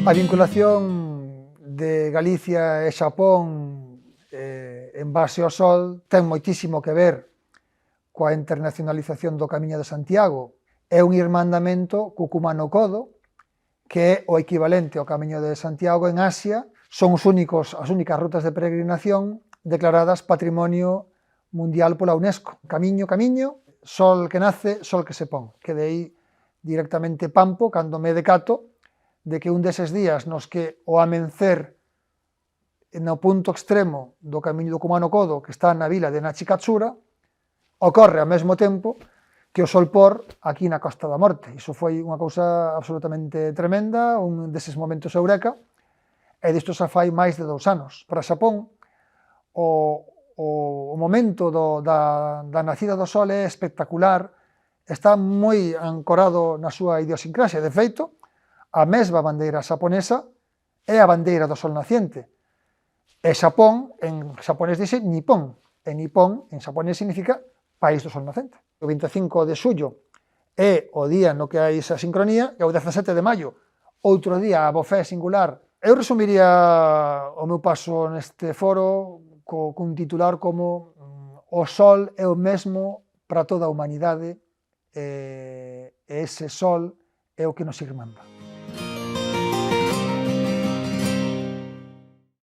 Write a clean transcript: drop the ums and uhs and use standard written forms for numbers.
A vinculación de Galicia e Xapón en base ao Sol ten moitísimo que ver coa internacionalización do Camiño de Santiago. É un irmandamento co Cumano Kodo, que é o equivalente ao Camiño de Santiago en Asia. Son as únicas rutas de peregrinación declaradas Patrimonio Mundial pola UNESCO. Camiño, sol que nace, sol que se pon. Que de aí directamente pampo cando me decato de que un deses días nos que o amencer no punto extremo do camiño do Cumano Kodo, que está na vila de Nachikatsura, ocorre ao mesmo tempo que o sol por aquí na Costa da Morte. Iso foi unha cousa absolutamente tremenda, un deses momentos eureka, e disto xa fai máis de 2 anos. Para Xapón, o momento da nacida do sol é espectacular, está moi ancorado na súa idiosincrasia. De feito, a mesma bandeira xaponesa é a bandeira do sol naciente. E Xapón, en xaponés dice Nippon, e Nippon en xaponés significa país do sol nacente. O 25 de xullo é o día no que hai esa sincronía, e o 17 de maio, outro día abofé singular. Eu resumiría o meu paso neste foro cun titular como o sol é o mesmo para toda a humanidade, e ese sol é o que nos irmanda.